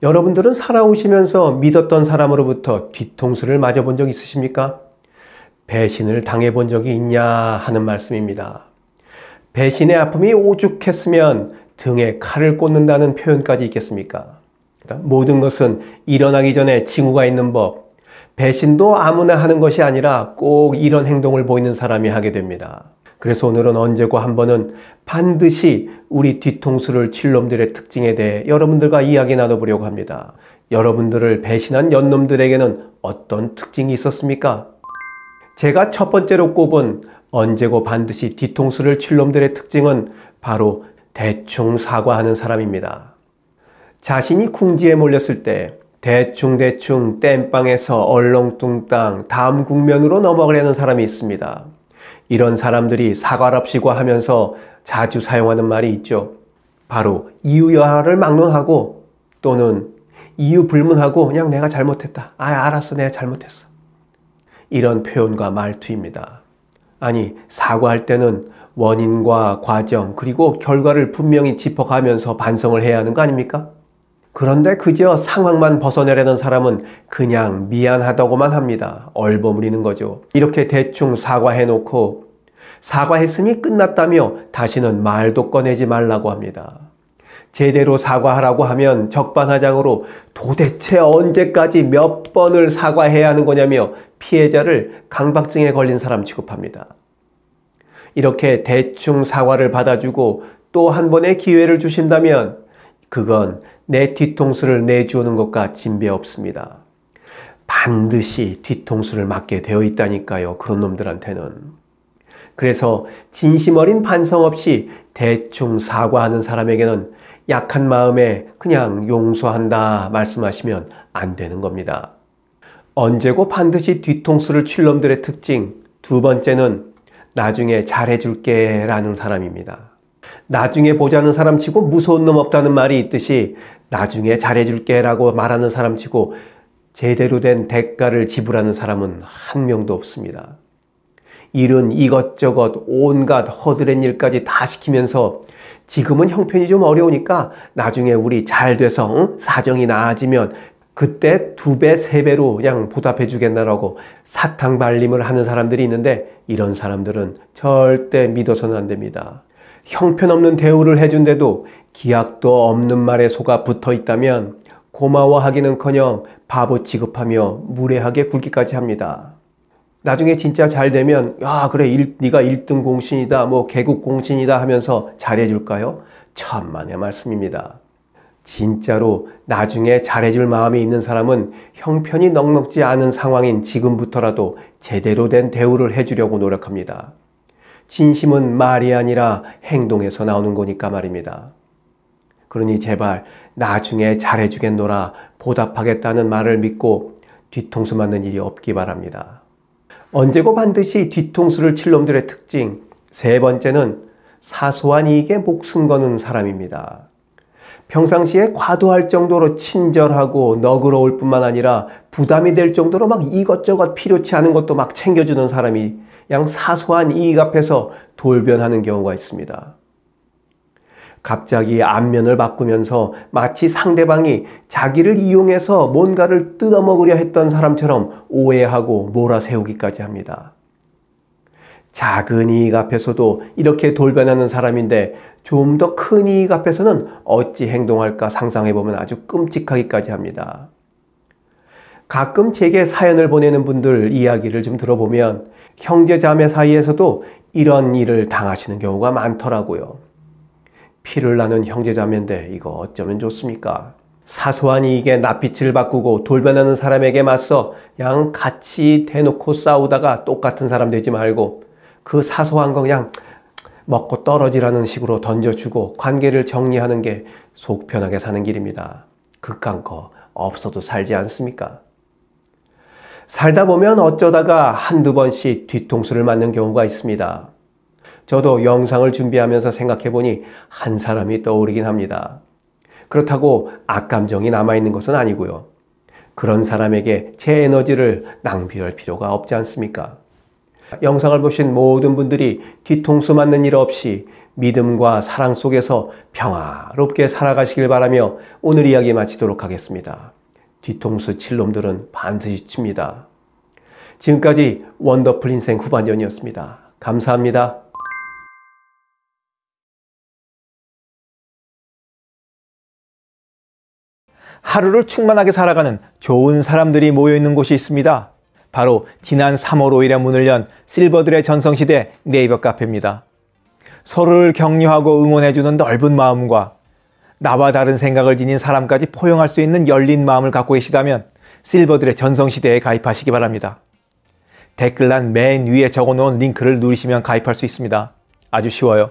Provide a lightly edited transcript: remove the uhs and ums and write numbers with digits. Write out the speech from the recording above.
여러분들은 살아오시면서 믿었던 사람으로부터 뒤통수를 맞아본 적 있으십니까? 배신을 당해본 적이 있냐 하는 말씀입니다. 배신의 아픔이 오죽했으면 등에 칼을 꽂는다는 표현까지 있겠습니까? 모든 것은 일어나기 전에 징후가 있는 법. 배신도 아무나 하는 것이 아니라 꼭 이런 행동을 보이는 사람이 하게 됩니다. 그래서 오늘은 언제고 한 번은 반드시 우리 뒤통수를 칠 놈들의 특징에 대해 여러분들과 이야기 나눠보려고 합니다. 여러분들을 배신한 연놈들에게는 어떤 특징이 있었습니까? 제가 첫 번째로 꼽은 언제고 반드시 뒤통수를 칠 놈들의 특징은 바로 대충 사과하는 사람입니다. 자신이 궁지에 몰렸을 때 대충 땜빵에서 얼렁뚱땅 다음 국면으로 넘어가려는 사람이 있습니다. 이런 사람들이 사과랍시고 하면서 자주 사용하는 말이 있죠. 바로 이유여하를 막론하고 또는 이유 불문하고 그냥 내가 잘못했다. 알았어, 내가 잘못했어. 이런 표현과 말투입니다. 아니, 사과할 때는 원인과 과정 그리고 결과를 분명히 짚어가면서 반성을 해야 하는 거 아닙니까? 그런데 그저 상황만 벗어내려는 사람은 그냥 미안하다고만 합니다. 얼버무리는 거죠. 이렇게 대충 사과해놓고 사과했으니 끝났다며 다시는 말도 꺼내지 말라고 합니다. 제대로 사과하라고 하면 적반하장으로 도대체 언제까지 몇 번을 사과해야 하는 거냐며 피해자를 강박증에 걸린 사람 취급합니다. 이렇게 대충 사과를 받아주고 또 한 번의 기회를 주신다면 그건 내 뒤통수를 내주오는 것과 진배 없습니다. 반드시 뒤통수를 맞게 되어 있다니까요. 그런 놈들한테는. 그래서 진심 어린 반성 없이 대충 사과하는 사람에게는 약한 마음에 그냥 용서한다 말씀하시면 안 되는 겁니다. 언제고 반드시 뒤통수를 칠 놈들의 특징 두 번째는 나중에 잘해줄게 라는 사람입니다. 나중에 보자는 사람 치고 무서운 놈 없다는 말이 있듯이 나중에 잘해줄게 라고 말하는 사람 치고 제대로 된 대가를 지불하는 사람은 한 명도 없습니다. 일은 이것저것 온갖 허드렛 일까지 다 시키면서 지금은 형편이 좀 어려우니까 나중에 우리 잘 돼서 사정이 나아지면 그때 2배, 3배로 그냥 보답해 주겠나라고 사탕 발림을 하는 사람들이 있는데 이런 사람들은 절대 믿어서는 안 됩니다. 형편없는 대우를 해준데도 기약도 없는 말에 속아 붙어 있다면 고마워하기는커녕 바보 취급하며 무례하게 굴기까지 합니다. 나중에 진짜 잘 되면 야 그래 네가 1등 공신이다 뭐 개국 공신이다 하면서 잘해줄까요? 천만의 말씀입니다. 진짜로 나중에 잘해줄 마음이 있는 사람은 형편이 넉넉지 않은 상황인 지금부터라도 제대로 된 대우를 해주려고 노력합니다. 진심은 말이 아니라 행동에서 나오는 거니까 말입니다. 그러니 제발 나중에 잘해주겠노라 보답하겠다는 말을 믿고 뒤통수 맞는 일이 없기 바랍니다. 언제고 반드시 뒤통수를 칠 놈들의 특징 세 번째는 사소한 이익에 목숨 거는 사람입니다. 평상시에 과도할 정도로 친절하고 너그러울 뿐만 아니라 부담이 될 정도로 막 이것저것 필요치 않은 것도 막 챙겨주는 사람이 양 사소한 이익 앞에서 돌변하는 경우가 있습니다. 갑자기 안면을 바꾸면서 마치 상대방이 자기를 이용해서 뭔가를 뜯어먹으려 했던 사람처럼 오해하고 몰아세우기까지 합니다. 작은 이익 앞에서도 이렇게 돌변하는 사람인데 좀 더 큰 이익 앞에서는 어찌 행동할까 상상해보면 아주 끔찍하기까지 합니다. 가끔 제게 사연을 보내는 분들 이야기를 좀 들어보면 형제 자매 사이에서도 이런 일을 당하시는 경우가 많더라고요. 피를 나눈 형제 자매인데 이거 어쩌면 좋습니까? 사소한 이익에 낯빛을 바꾸고 돌변하는 사람에게 맞서 양 같이 대놓고 싸우다가 똑같은 사람 되지 말고 그 사소한 거 그냥 먹고 떨어지라는 식으로 던져주고 관계를 정리하는 게 속 편하게 사는 길입니다. 그깟 거 없어도 살지 않습니까? 살다 보면 어쩌다가 한두 번씩 뒤통수를 맞는 경우가 있습니다. 저도 영상을 준비하면서 생각해보니 한 사람이 떠오르긴 합니다. 그렇다고 악감정이 남아있는 것은 아니고요. 그런 사람에게 제 에너지를 낭비할 필요가 없지 않습니까? 영상을 보신 모든 분들이 뒤통수 맞는 일 없이 믿음과 사랑 속에서 평화롭게 살아가시길 바라며 오늘 이야기 마치도록 하겠습니다. 뒤통수 칠 놈들은 반드시 칩니다. 지금까지 원더풀 인생 후반전이었습니다. 감사합니다. 하루를 충만하게 살아가는 좋은 사람들이 모여있는 곳이 있습니다. 바로 지난 3월 5일에 문을 연 실버들의 전성시대 네이버 카페입니다. 서로를 격려하고 응원해주는 넓은 마음과 나와 다른 생각을 지닌 사람까지 포용할 수 있는 열린 마음을 갖고 계시다면 실버들의 전성시대에 가입하시기 바랍니다. 댓글란 맨 위에 적어놓은 링크를 누르시면 가입할 수 있습니다. 아주 쉬워요.